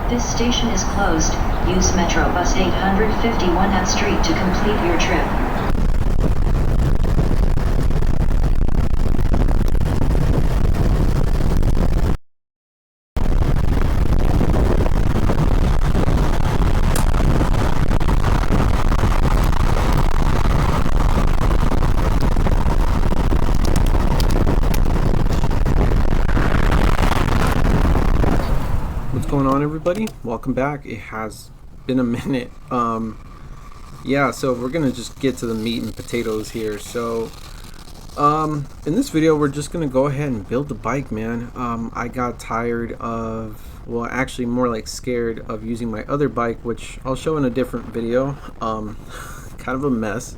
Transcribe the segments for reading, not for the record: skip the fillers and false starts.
This station is closed. Use Metro Bus 851th Street to complete your trip. What's going on, everybody? Welcome back. It has been a minute. Yeah, so we're gonna just get to the meat and potatoes here. So in this video we're just gonna go ahead and build the bike, man. I got tired of, well, actually more like scared of using my other bike, which I'll show in a different video. Kind of a mess,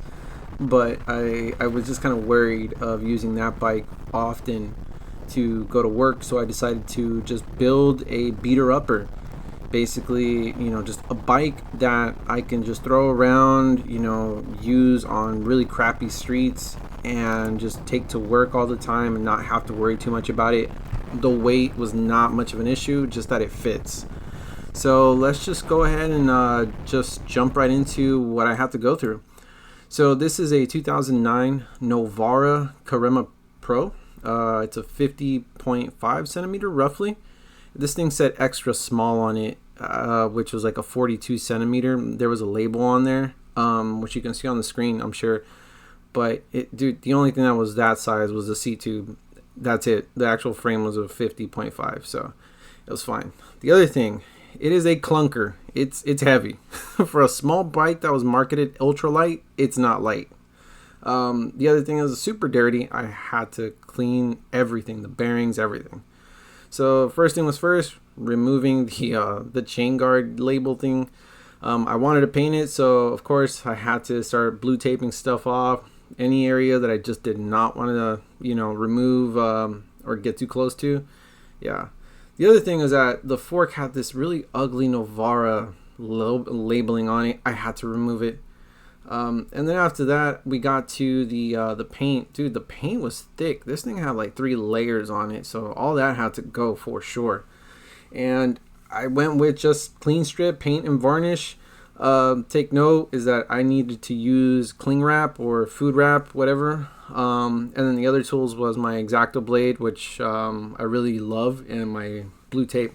but I was just kind of worried of using that bike often to go to work, so I decided to just build a beater upper. Basically, you know, just a bike that I can just throw around, you know, use on really crappy streets and just take to work all the time and not have to worry too much about it. The weight was not much of an issue, just that it fits. So let's just go ahead and just jump right into what I have to go through. So this is a 2009 Novara Carema Pro. It's a 50.5 centimeter roughly. This thing said extra small on it, which was like a 42 centimeter. There was a label on there, which you can see on the screen, I'm sure. But dude, the only thing that was that size was the seat tube. That's it. The actual frame was a 50.5, so it was fine. The other thing, it is a clunker. It's heavy. For a small bike that was marketed ultralight, it's not light. The other thing is super dirty. I had to clean everything, the bearings, everything. So first thing was first, removing the chain guard label thing. I wanted to paint it, so of course I had to start blue taping stuff off. Any area that I just did not want to, you know, remove or get too close to. Yeah. The other thing is that the fork had this really ugly Novara labeling on it. I had to remove it. And then after that, we got to the paint. Dude, the paint was thick. This thing had like 3 layers on it, so all that had to go for sure. And I went with just clean strip paint and varnish. Take note is that I needed to use cling wrap or food wrap, whatever. And then the other tools was my X-Acto blade, which I really love, and my blue tape.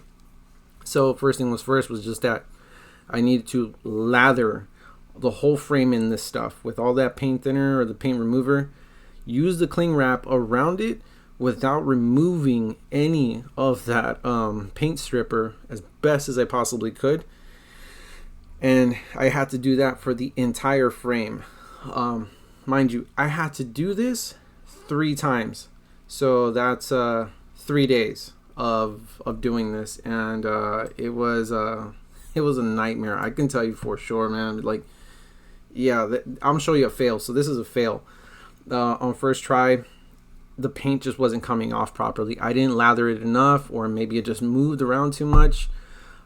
So first thing was first was just that I needed to lather the whole frame in this stuff with all that paint thinner or the paint remover. Use the cling wrap around it without removing any of that paint stripper as best as I possibly could. And I had to do that for the entire frame. Mind you, I had to do this 3 times, so that's 3 days of doing this, and it was a nightmare. I can tell you for sure, man. Like, yeah, I'm showing you a fail. So this is a fail. On first try, the paint just wasn't coming off properly. I didn't lather it enough, or maybe it just moved around too much.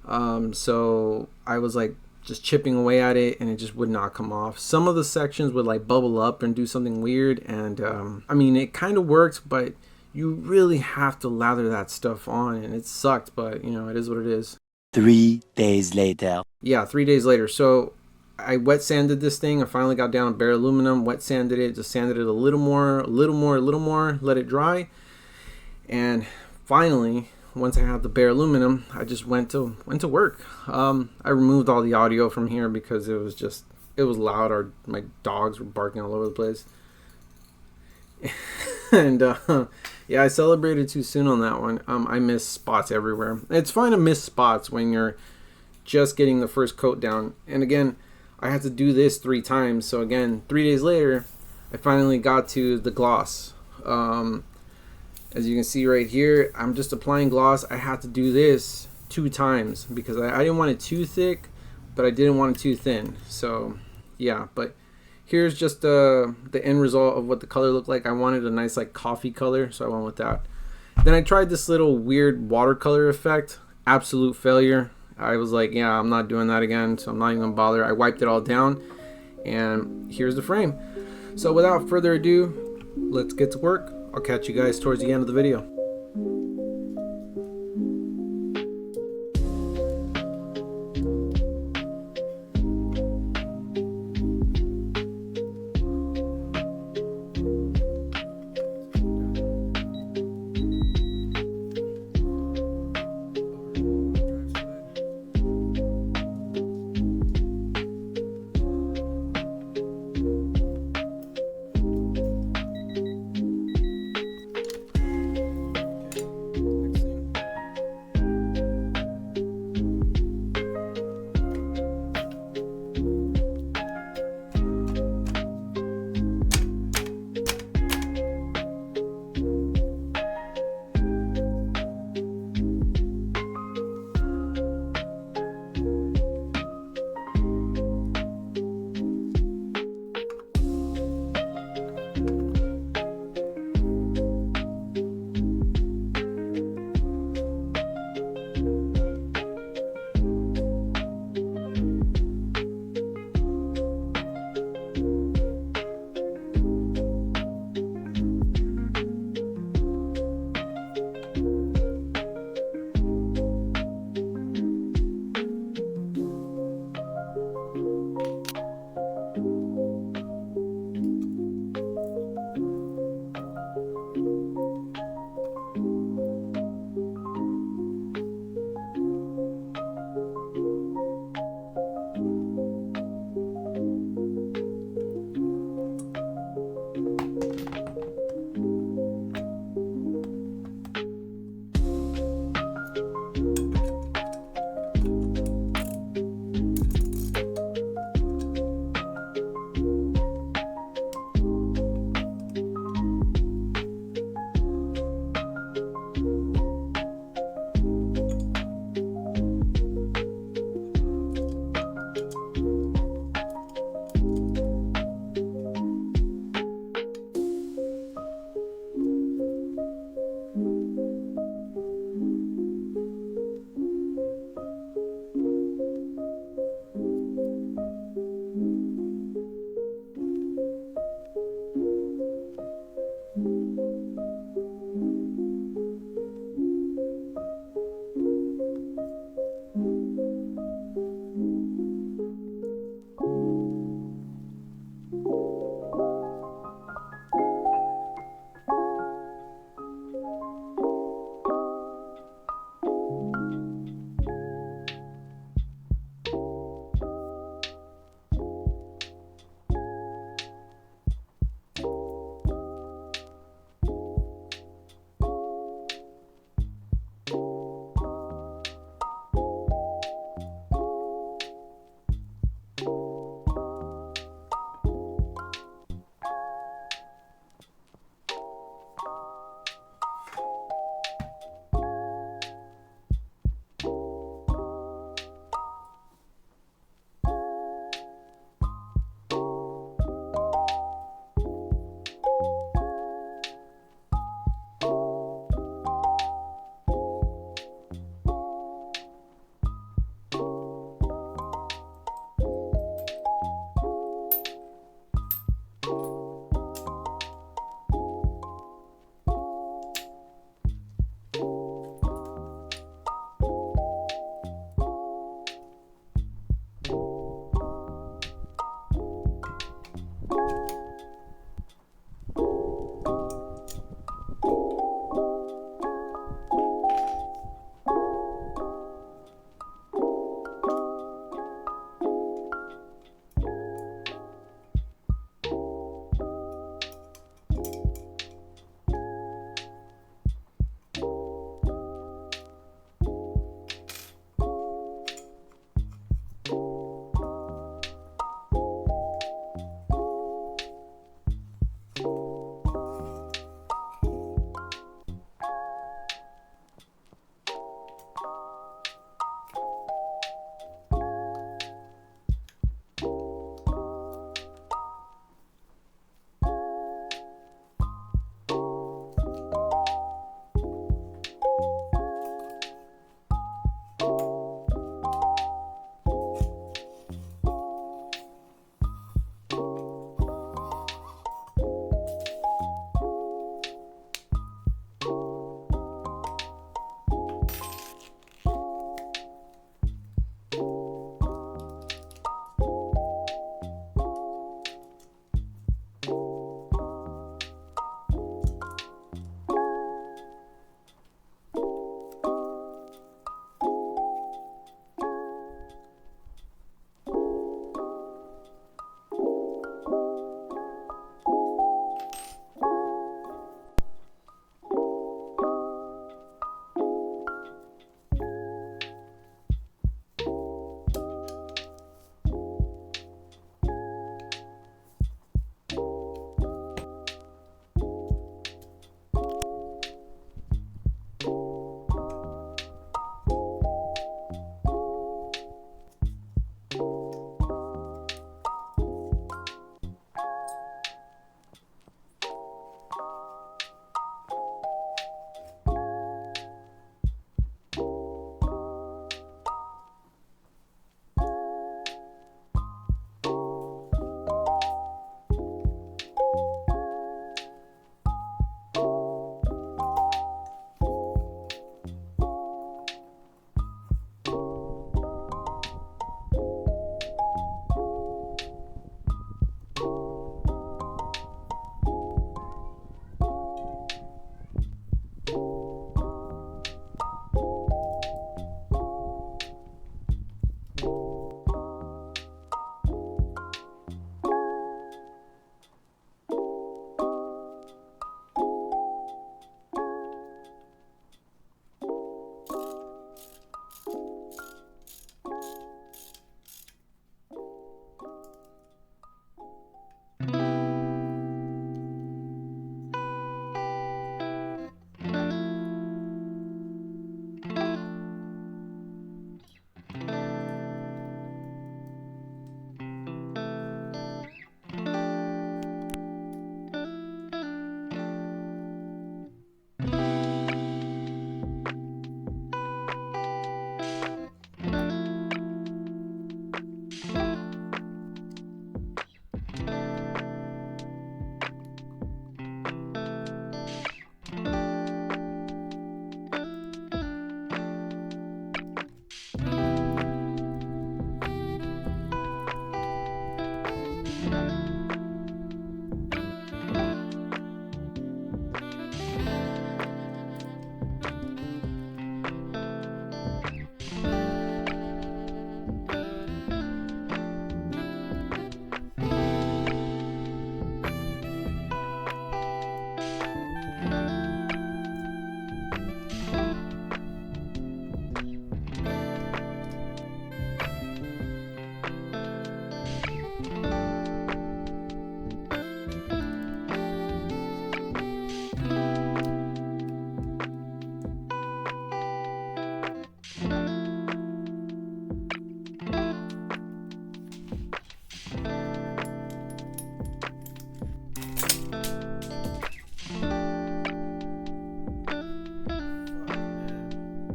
So I was like just chipping away at it, and it just would not come off. Some of the sections would like bubble up and do something weird, and I mean, it kind of worked, but you really have to lather that stuff on, and it sucked, but you know, it is what it is. 3 days later. Yeah, 3 days later. So I wet sanded this thing. I finally got down to bare aluminum, wet sanded it, just sanded it a little more, let it dry. And finally, once I had the bare aluminum, I just went to work. I removed all the audio from here because it was loud. My dogs were barking all over the place. And yeah, I celebrated too soon on that one. I missed spots everywhere. It's fine to miss spots when you're just getting the first coat down. And again, I had to do this 3 times. So again, 3 days later, I finally got to the gloss. As you can see right here, I'm just applying gloss. I had to do this 2 times because I didn't want it too thick, but I didn't want it too thin. So yeah, but here's just the end result of what the color looked like. I wanted a nice like coffee color, so I went with that. Then I tried this little weird watercolor effect. Absolute failure. I was like, yeah, I'm not doing that again, so I'm not even gonna bother. I wiped it all down, and here's the frame. So without further ado, let's get to work. I'll catch you guys towards the end of the video.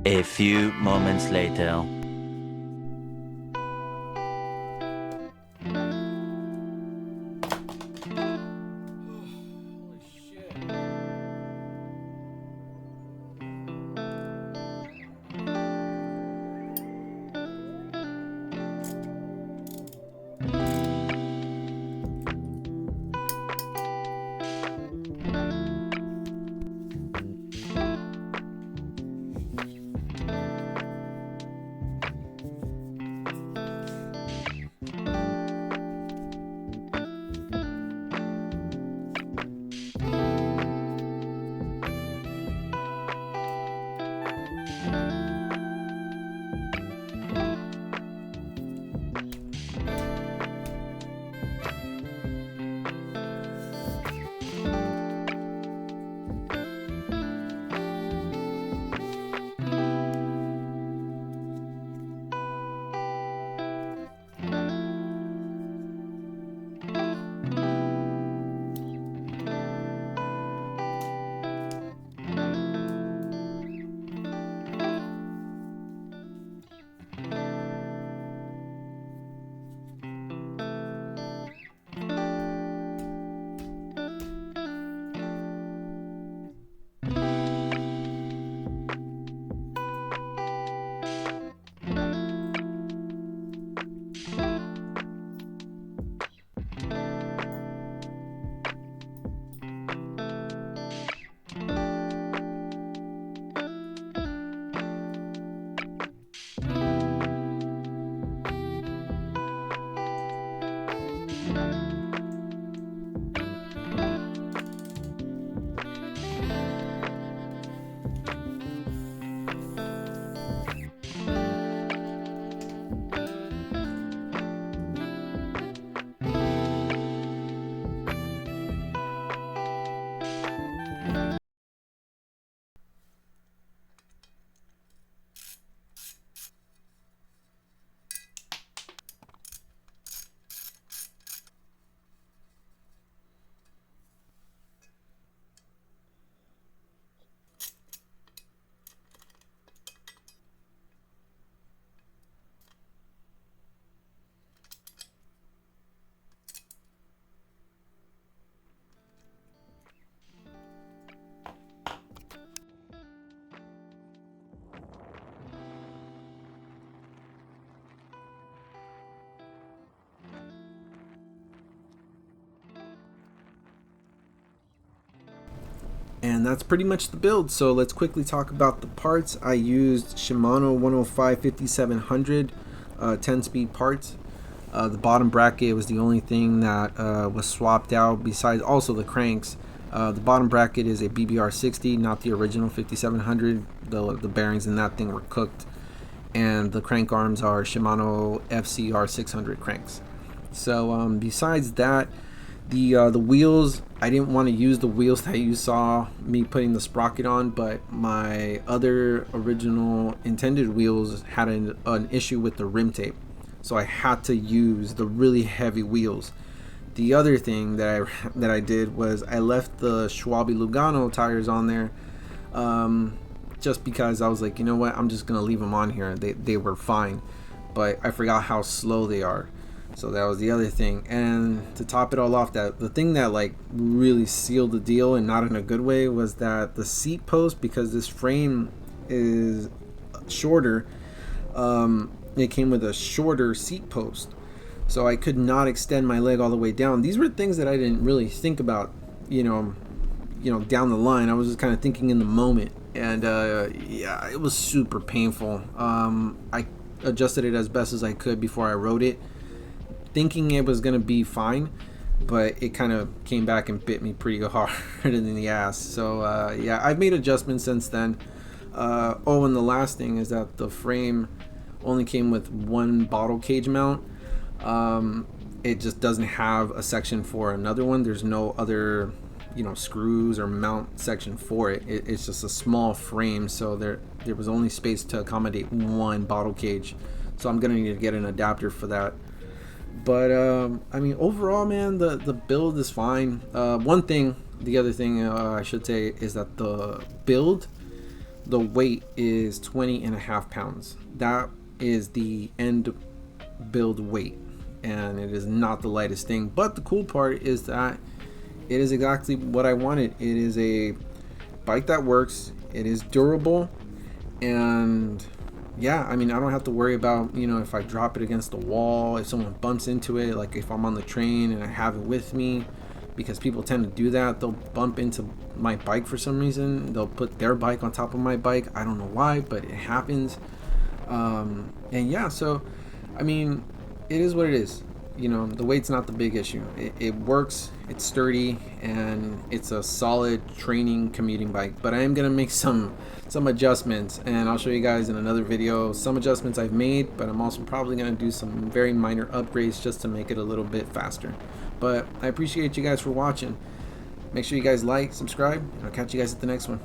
A few moments later. And that's pretty much the build. So let's quickly talk about the parts. I used Shimano 5700 10-speed parts. The bottom bracket was the only thing that was swapped out, besides also the cranks. The bottom bracket is a BBR 60, not the original 5700. The bearings in that thing were cooked. And the crank arms are Shimano FSA 600 cranks. So besides that, the wheels, I didn't want to use the wheels that you saw me putting the sprocket on, but my other original intended wheels had an issue with the rim tape, so I had to use the really heavy wheels. The other thing that I did was I left the Schwalbe Lugano tires on there, just because I was like, you know what, I'm just gonna leave them on here. They were fine, but I forgot how slow they are. So that was the other thing. And to top it all off, that the thing that like really sealed the deal, and not in a good way, was that the seat post, because this frame is shorter, it came with a shorter seat post, so I could not extend my leg all the way down. These were things that I didn't really think about, you know, down the line. I was just kind of thinking in the moment, and yeah, it was super painful. I adjusted it as best as I could before I rode it, thinking it was gonna be fine, but it kind of came back and bit me pretty hard in the ass. So yeah, I've made adjustments since then. Oh, and the last thing is that the frame only came with one bottle cage mount. It just doesn't have a section for another one. There's no other, screws or mount section for it. It's just a small frame, so there was only space to accommodate one bottle cage. So I'm gonna need to get an adapter for that. But I mean, overall, man, the build is fine. The other thing I should say is that the build the weight is 20.5 pounds. That is the end build weight, and it is not the lightest thing. But the cool part is that it is exactly what I wanted. It is a bike that works, it is durable, and yeah, I mean, I don't have to worry about, you know, if I drop it against the wall, if someone bumps into it, like if I'm on the train and I have it with me, because people tend to do that. They'll bump into my bike for some reason. They'll put their bike on top of my bike. I don't know why, but it happens. And yeah, so I mean, it is what it is. You know, the weight's not the big issue. It works, it's sturdy, and it's a solid training commuting bike. But I am gonna make some adjustments, and I'll show you guys in another video some adjustments I've made. But I'm also probably gonna do some very minor upgrades just to make it a little bit faster. But I appreciate you guys for watching. Make sure you guys like, subscribe, and I'll catch you guys at the next one.